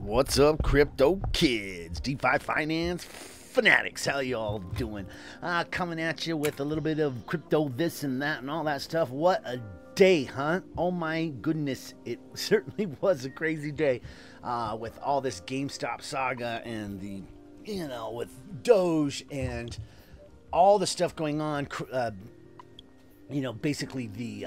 What's up, crypto kids, DeFi finance fanatics? How y'all doing? Coming at you with a little bit of crypto this and that and all that stuff. What a day, huh? Oh my goodness, it certainly was a crazy day with all this GameStop saga and the, with Doge and all the stuff going on. Basically the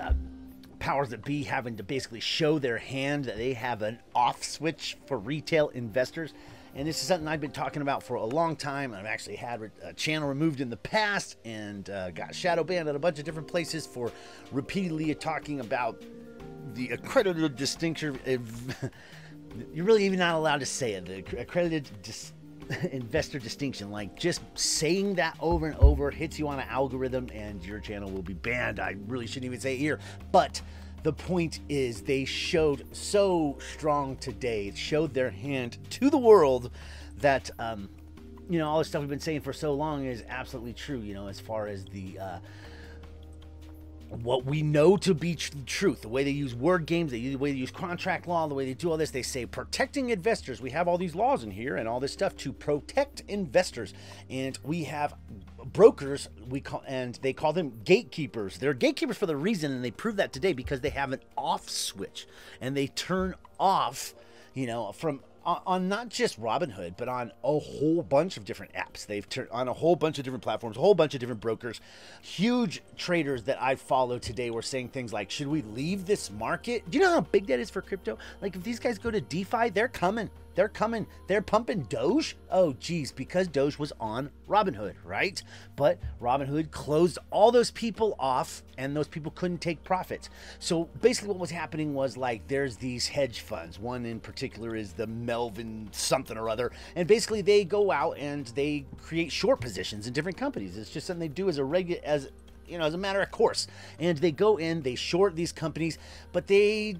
powers that be having to basically show their hand that they have an off switch for retail investors. And this is something I've been talking about for a long time. I've actually had a channel removed in the past and got shadow banned at a bunch of different places for repeatedly talking about the accredited distinction. You're really even not allowed to say it. The accredited investor distinction, like just saying that over and over hits you on an algorithm and your channel will be banned. I really shouldn't even say it here, but the point is they showed so strong today. It showed their hand to the world that all the stuff we've been saying for so long is absolutely true, as far as the what we know to be truth, the way they use word games, the way they use contract law, the way they do all this. They say protecting investors. We have all these laws in here and all this stuff to protect investors. And we have brokers, they call them gatekeepers. They're gatekeepers for the reason, and they prove that today because they have an off switch and they turn off, from on not just Robinhood, but on a whole bunch of different apps. They've turned on a whole bunch of different platforms, a whole bunch of different brokers. Huge traders that I follow today were saying things like, should we leave this market? Do you know how big that is for crypto? Like if these guys go to DeFi, they're coming. They're coming. They're pumping Doge. Oh, geez, because Doge was on Robinhood, right? But Robinhood closed all those people off and those people couldn't take profits. So basically what was happening was like there's these hedge funds. One in particular is the Melvin something or other. And basically they go out and they create short positions in different companies. It's just something they do as a matter of course. And they go in, they short these companies, but they,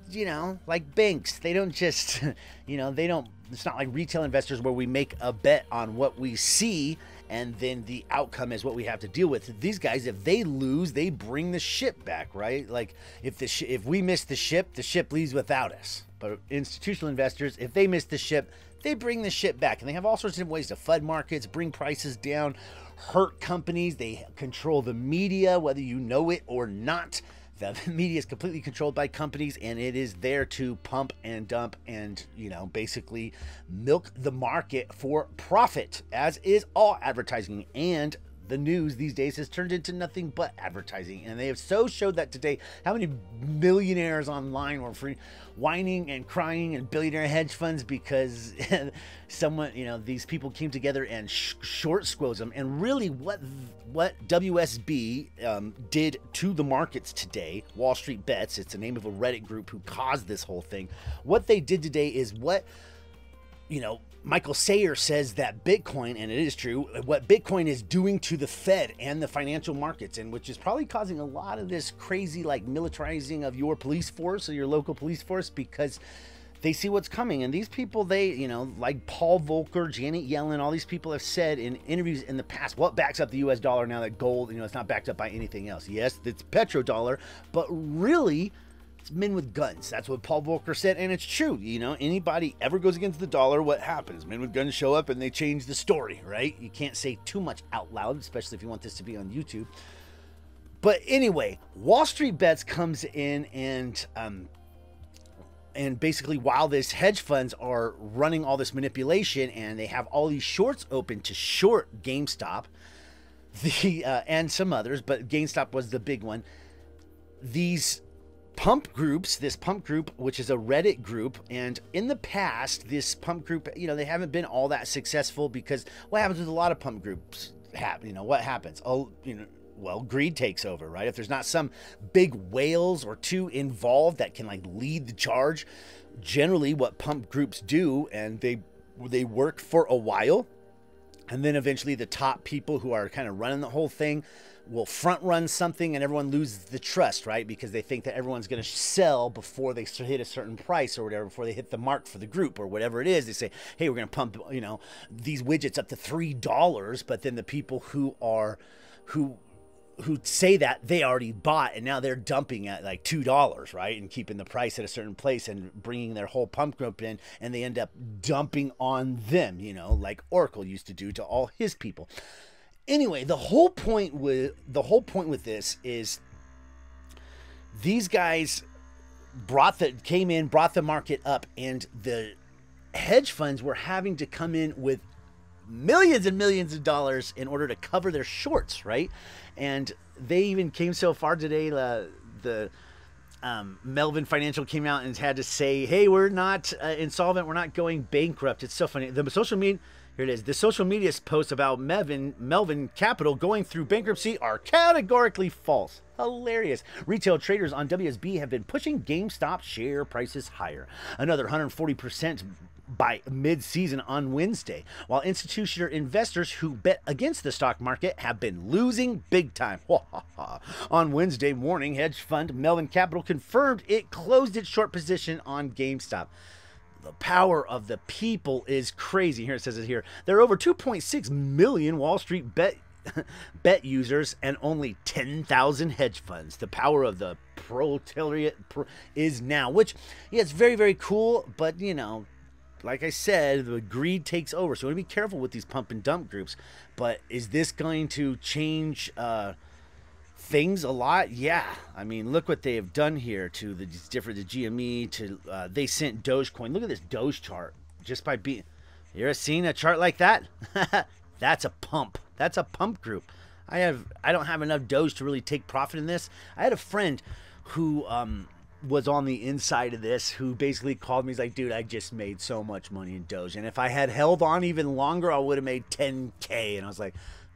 like banks, they don't just, it's not like retail investors where we make a bet on what we see and then the outcome is what we have to deal with. These guys, if they lose, they bring the ship back, right? Like if we miss the ship leaves without us. But institutional investors, if they miss the ship, they bring the ship back. And they have all sorts of different ways to FUD markets, bring prices down, hurt companies. They control the media, whether you know it or not. The media is completely controlled by companies, and it is there to pump and dump and, basically milk the market for profit, as is all advertising. And the news these days has turned into nothing but advertising. And they have so showed that today. How many millionaires online were whining and crying, and billionaire hedge funds because someone, these people came together and short squoze them. And really what WSB did to the markets today, Wall Street Bets, it's the name of a Reddit group who caused this whole thing. What they did today is what, Michael Sayer says that Bitcoin, and it is true, what Bitcoin is doing to the Fed and the financial markets, and which is probably causing a lot of this crazy like militarizing of your police force or your local police force, because they see what's coming. And these people, they, like Paul Volcker, Janet Yellen, all these people have said in interviews in the past, what backs up the US dollar now that gold, it's not backed up by anything else. Yes, it's petrodollar, but really it's men with guns. That's what Paul Volcker said, and it's true. Anybody ever goes against the dollar, what happens? Men with guns show up and they change the story, right? You can't say too much out loud, especially if you want this to be on YouTube. But anyway, Wall Street Bets comes in and basically while this hedge funds are running all this manipulation and they have all these shorts open to short GameStop, and some others, but GameStop was the big one. These pump groups, this pump group, which is a Reddit group, and in the past, this pump group, they haven't been all that successful because what happens with a lot of pump groups? What happens? Well, greed takes over, right? If there's not some big whales or two involved that can like lead the charge, generally what pump groups do, and they work for a while, and then eventually the top people who are kind of running the whole thing will front run something and everyone loses the trust, right? Because they think that everyone's going to sell before they hit a certain price or whatever, before they hit the mark for the group or whatever it is. They say, hey, we're going to pump, these widgets up to $3. But then the people who who say that they already bought and now they're dumping at like $2, right? And keeping the price at a certain place and bringing their whole pump group in, and they end up dumping on them, you know, like Oracle used to do to all his people. Anyway, the whole point with this is these guys brought the market up, and the hedge funds were having to come in with millions and millions of dollars in order to cover their shorts, right? And they even came so far today, the Melvin Financial came out and had to say, hey, we're not insolvent, we're not going bankrupt. It's so funny. The social media, here it is, the social media posts about Melvin Capital going through bankruptcy are categorically false. Hilarious. Retail traders on WSB have been pushing GameStop share prices higher, another 140% by mid-season on Wednesday, while institutional investors who bet against the stock market have been losing big time. On Wednesday morning, hedge fund Melvin Capital confirmed it closed its short position on GameStop. The power of the people is crazy. Here it says it here. There are over 2.6 million Wall Street bet users and only 10,000 hedge funds. The power of the proletariat is now, which, yeah, it's very, very cool, but, you know, like I said, the greed takes over. So we want to be careful with these pump and dump groups. But is this going to change things a lot? Yeah. I mean, look what they have done here to the GME. They sent Dogecoin. Look at this Doge chart. Just by being, you ever seen a chart like that? That's a pump. That's a pump group. I don't have enough Doge to really take profit in this. I had a friend who was on the inside of this, who basically called me. He's like, dude, I just made so much money in Doge, and if I had held on even longer, I would have made 10K. And I was like,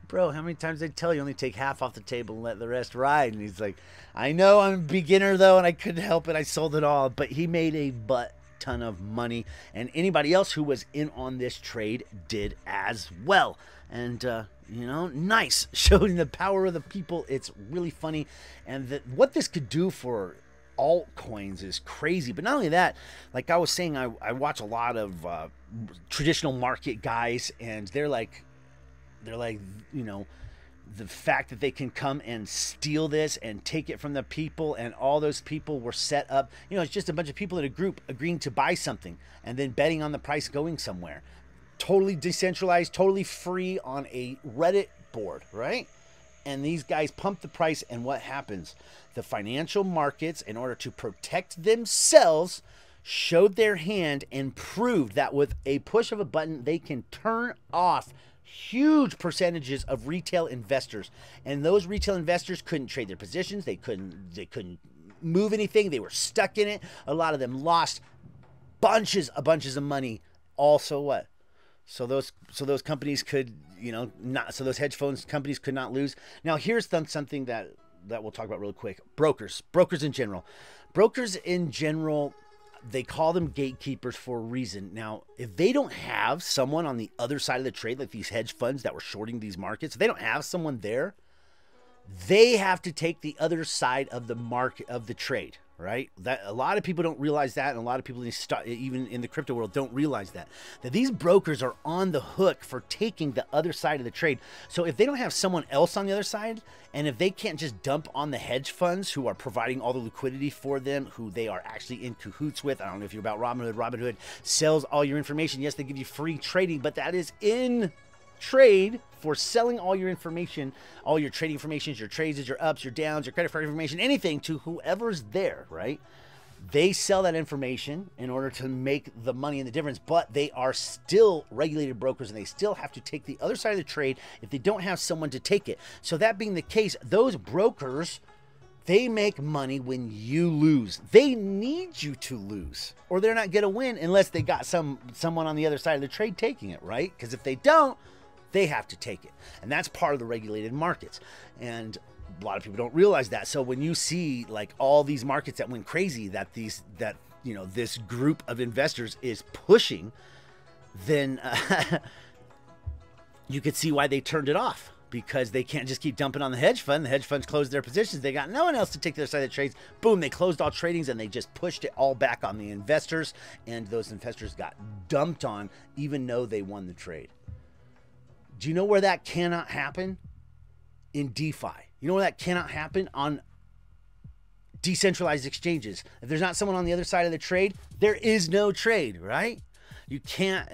bro, how many times did I tell you only take half off the table and let the rest ride? And he's like, I know, I'm a beginner though, and I couldn't help it, I sold it all. But he made a butt ton of money, and anybody else who was in on this trade did as well. And you know, nice, showing the power of the people. It's really funny, and what this could do for altcoins is crazy. But not only that, like I was saying, I watch a lot of traditional market guys, and they're like, you know, the fact that they can come and steal this and take it from the people, and all those people were set up, you know, it's just a bunch of people in a group agreeing to buy something and then betting on the price going somewhere. Totally decentralized, totally free on a Reddit board, right? And these guys pump the price, and what happens? The financial markets, in order to protect themselves, showed their hand and proved that with a push of a button, they can turn off huge percentages of retail investors. And those retail investors couldn't trade their positions. They couldn't move anything. They were stuck in it. A lot of them lost bunches of money. Also what? So those companies could, you know, not, so those hedge funds companies could not lose. Now here's something that we'll talk about real quick. Brokers in general, they call them gatekeepers for a reason. Now, if they don't have someone on the other side of the trade, like these hedge funds that were shorting these markets, if they don't have someone there, they have to take the other side of the market, of the trade, right? That a lot of people don't realize that, and a lot of people even in the crypto world don't realize that these brokers are on the hook for taking the other side of the trade. So if they don't have someone else on the other side, and if they can't just dump on the hedge funds who are providing all the liquidity for them, who they are actually in cahoots with. I don't know if you're about Robinhood. Robinhood sells all your information. Yes, they give you free trading, but that is in trade for selling all your information, all your trading information, your trades, your ups, your downs, your credit card information, anything to whoever's there, right? They sell that information in order to make the money and the difference, but they are still regulated brokers, and they still have to take the other side of the trade if they don't have someone to take it. So that being the case, those brokers, they make money when you lose. They need you to lose, or they're not going to win unless they got someone on the other side of the trade taking it, right? Because if they don't, they have to take it. And that's part of the regulated markets. And a lot of people don't realize that. So when you see like all these markets that went crazy, that you know, this group of investors is pushing, then you could see why they turned it off, because they can't just keep dumping on the hedge fund. The hedge funds closed their positions. They got no one else to take their side of the trades. Boom, they closed all tradings, and they just pushed it all back on the investors. And those investors got dumped on, even though they won the trade. Do you know where that cannot happen? In DeFi. You know that cannot happen on decentralized exchanges. If there's not someone on the other side of the trade, there is no trade, right? You can't.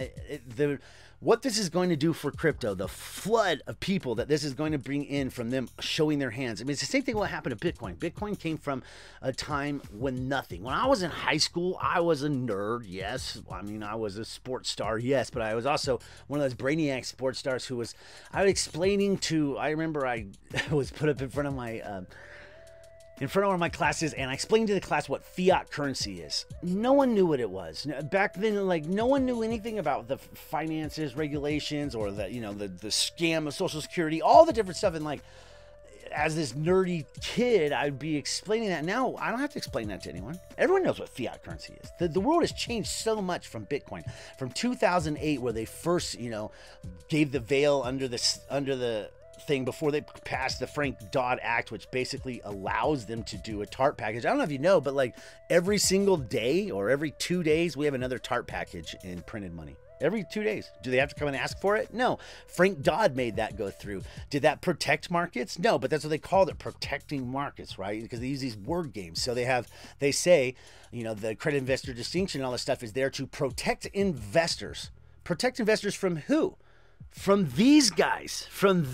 What this is going to do for crypto, the flood of people that this is going to bring in from them showing their hands. I mean, it's the same thing what happened to Bitcoin. Bitcoin came from a time when nothing. When I was in high school, I was a nerd, yes. I mean, I was a sports star, yes, but I was also one of those brainiac sports stars who was, I was explaining to, I remember I was put up in front of my, one of my classes, and I explained to the class what fiat currency is. No one knew what it was. Back then, like, no one knew anything about the finances, regulations, or the, you know, the scam of Social Security, all the different stuff. And like, as this nerdy kid, I'd be explaining that. Now, I don't have to explain that to anyone. Everyone knows what fiat currency is. The world has changed so much from Bitcoin. From 2008, where they first, you know, gave the veil under the thing before they passed the Frank Dodd Act, which basically allows them to do a TARP package. I don't know if you know, but like every single day or every 2 days, we have another TARP package in printed money. Every 2 days. Do they have to come and ask for it? No. Frank Dodd made that go through. Did that protect markets? No, but that's what they called it, protecting markets, right? Because they use these word games. So they say, you know, the credit investor distinction and all this stuff is there to protect investors. Protect investors from who? From these guys, from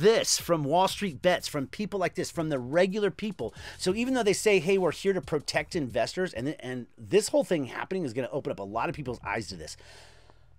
Wall Street Bets, from people like this, from the regular people. So even though they say, hey, we're here to protect investors, and this whole thing happening is going to open up a lot of people's eyes to this.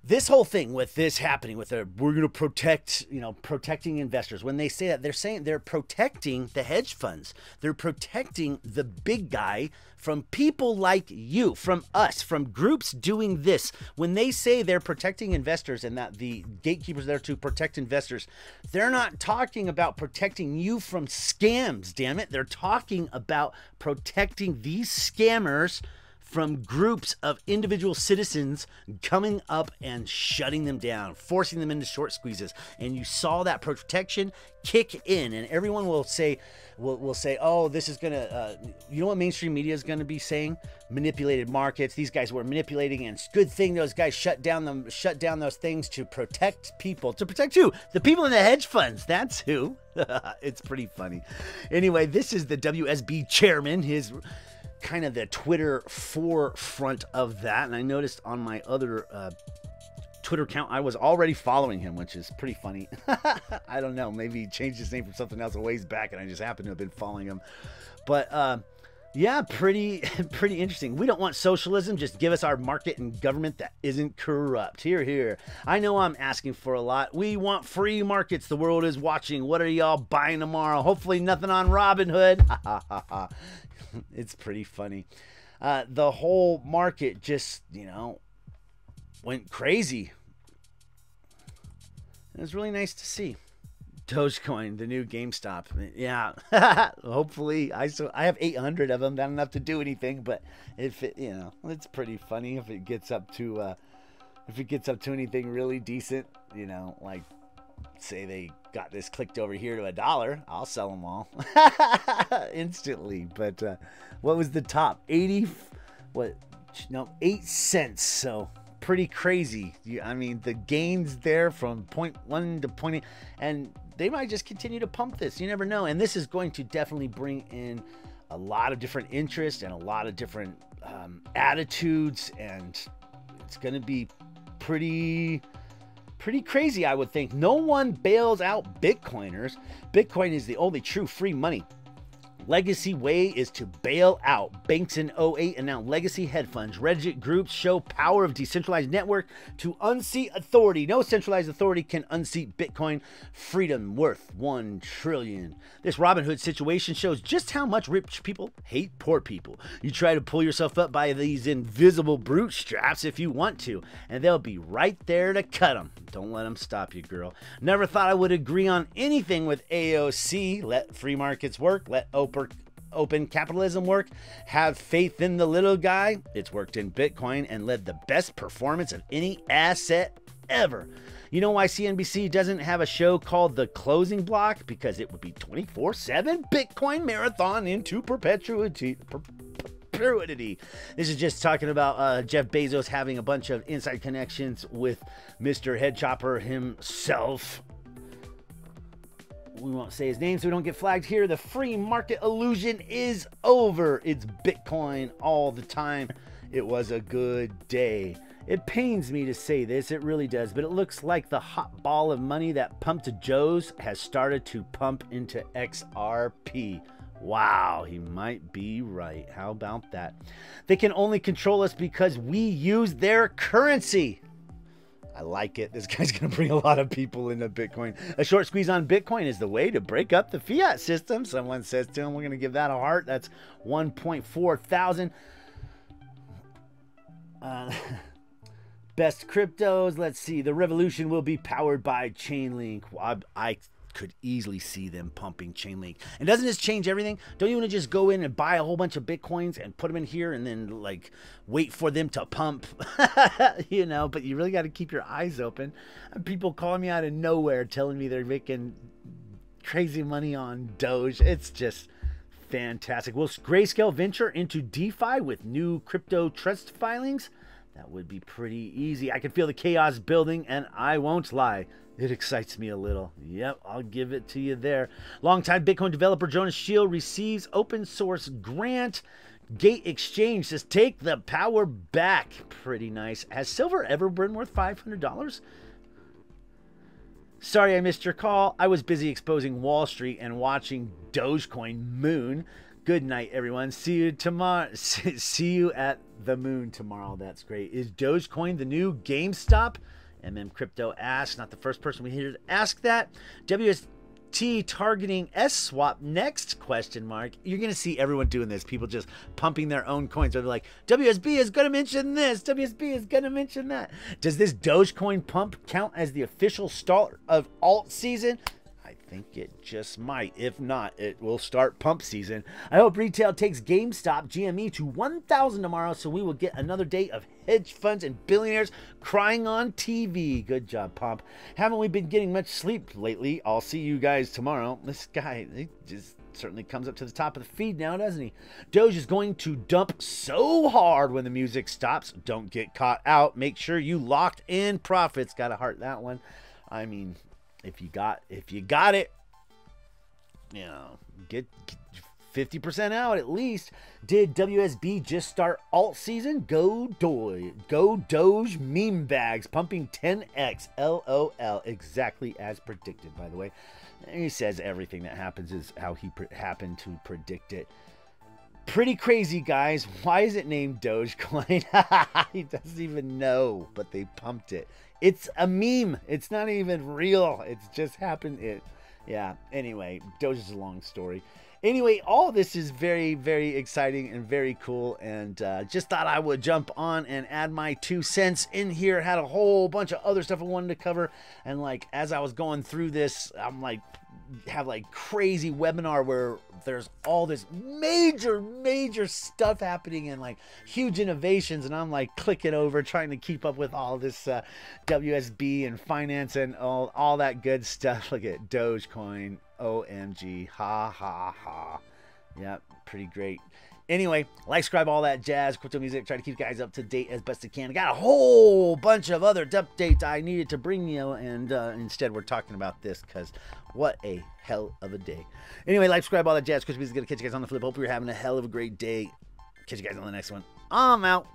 This whole thing with this happening, with we're going to protect, you know, protecting investors. When they say that, they're saying they're protecting the hedge funds. They're protecting the big guy from people like you, from us, from groups doing this. When they say they're protecting investors and that the gatekeepers are there to protect investors, they're not talking about protecting you from scams, damn it. They're talking about protecting these scammers from groups of individual citizens coming up and shutting them down, forcing them into short squeezes. And you saw that protection kick in, and everyone will say, oh, this is gonna, you know what mainstream media is gonna be saying? Manipulated markets. These guys were manipulating, and it's a good thing those guys shut down those things to protect people. To protect who? The people in the hedge funds. That's who. It's pretty funny. Anyway, this is the WSB chairman. His kind of the Twitter forefront of that, and I noticed on my other Twitter account I was already following him, which is pretty funny. I don't know, maybe he changed his name from something else a ways back and I just happened to have been following him. But yeah, pretty interesting. We don't want socialism, just give us our market and government that isn't corrupt. Here. I know I'm asking for a lot. We want free markets. The world is watching. What are y'all buying tomorrow? Hopefully nothing on Robinhood. It's pretty funny. The whole market just, you know, went crazy. It was really nice to see. Dogecoin, the new GameStop. Yeah, hopefully. I have 800 of them. Not enough to do anything, but if it, you know, it's pretty funny if it gets up to anything really decent. You know, like say they got this clicked over here to $1, I'll sell them all instantly. But what was the top? 8 cents. So pretty crazy. I mean, the gains there from 0.1 to 0.8, and they might just continue to pump this. You never know. And this is going to definitely bring in a lot of different interests and a lot of different attitudes, and it's going to be pretty crazy, I would think. No one bails out Bitcoiners. Bitcoin is the only true free money. Legacy way is to bail out banks in 08, and now legacy hedge funds. Reddit groups show power of decentralized network to unseat authority. No centralized authority can unseat Bitcoin. Freedom worth $1 trillion. This Robinhood situation shows just how much rich people hate poor people. You try to pull yourself up by these invisible brute straps if you want to, and they'll be right there to cut them. Don't let them stop you, girl. Never thought I would agree on anything with AOC. Let free markets work. Let open capitalism work. Have faith in the little guy. It's worked in Bitcoin and led the best performance of any asset ever. You know why CNBC doesn't have a show called The Closing Block? Because it would be 24/7 Bitcoin marathon into perpetuity. This is just talking about Jeff Bezos having a bunch of inside connections with Mr. Head Chopper himself. we won't say his name so we don't get flagged here. The free market illusion is over. It's Bitcoin all the time. It was a good day. It pains me to say this, it really does, but it looks like the hot ball of money that pumped to Joe's has started to pump into XRP. Wow, he might be right. How about that? They can only control us because we use their currency. I like it. This guy's going to bring a lot of people into Bitcoin. A short squeeze on Bitcoin is the way to break up the fiat system. Someone says to him, we're going to give that a heart. That's 1.4 thousand. Best cryptos. Let's see. The revolution will be powered by Chainlink. I could easily see them pumping Chainlink. And doesn't this change everything? Don't you want to just go in and buy a whole bunch of Bitcoins and put them in here and then like wait for them to pump? You know, but you really got to keep your eyes open. People calling me out of nowhere telling me they're making crazy money on Doge. It's just fantastic. Will Grayscale venture into DeFi with new crypto trust filings? That would be pretty easy. I can feel the chaos building, and I won't lie, it excites me a little. Yep, I'll give it to you there. Longtime Bitcoin developer Jonas Shield receives open source grant. Gate Exchange says, take the power back. Pretty nice. Has silver ever been worth $500? Sorry I missed your call. I was busy exposing Wall Street and watching Dogecoin Moon. Good night, everyone. See you tomorrow. See you at the moon tomorrow. That's great. Is Dogecoin the new GameStop? MM Crypto asks. Not the first person we hear to ask that. WST targeting S swap next? Question mark. You're gonna see everyone doing this. People just pumping their own coins. They're like, WSB is gonna mention this. WSB is gonna mention that. Does this Dogecoin pump count as the official start of alt season? I think it just might. If not, it will start pump season. I hope retail takes GameStop GME to 1,000 tomorrow, so we will get another day of hedge funds and billionaires crying on TV. Good job, Pomp. Haven't we been getting much sleep lately? I'll see you guys tomorrow. This guy, he just certainly comes up to the top of the feed now, doesn't he? Doge is going to dump so hard when the music stops. Don't get caught out. Make sure you locked in profits. Gotta heart that one. I mean, if you got it, you know, get 50% out at least. Did WSB just start alt season? Go Doge meme bags pumping 10x. LOL. Exactly as predicted, by the way. And he says everything that happens is how he happened to predict it. Pretty crazy, guys. Why is it named Dogecoin? He doesn't even know, but they pumped it. It's a meme. It's not even real. It's just happened. Yeah. Anyway, Doge is a long story. Anyway, all this is very, very exciting and very cool. And just thought I would jump on and add my 2 cents in here. Had a whole bunch of other stuff I wanted to cover. And like, as I was going through this, I'm like, have like crazy webinar where there's all this major stuff happening and like huge innovations, and I'm like clicking over trying to keep up with all this WSB and finance and all that good stuff. Look at Dogecoin. OMG. Ha ha ha. Yeah, pretty great. Anyway, like, subscribe, all that jazz, crypto music. Try to keep you guys up to date as best I can. I got a whole bunch of other updates I needed to bring you, and instead we're talking about this because what a hell of a day. Anyway, like, subscribe, all that jazz, crypto music. Gonna catch you guys on the flip. Hope you're having a hell of a great day. Catch you guys on the next one. I'm out.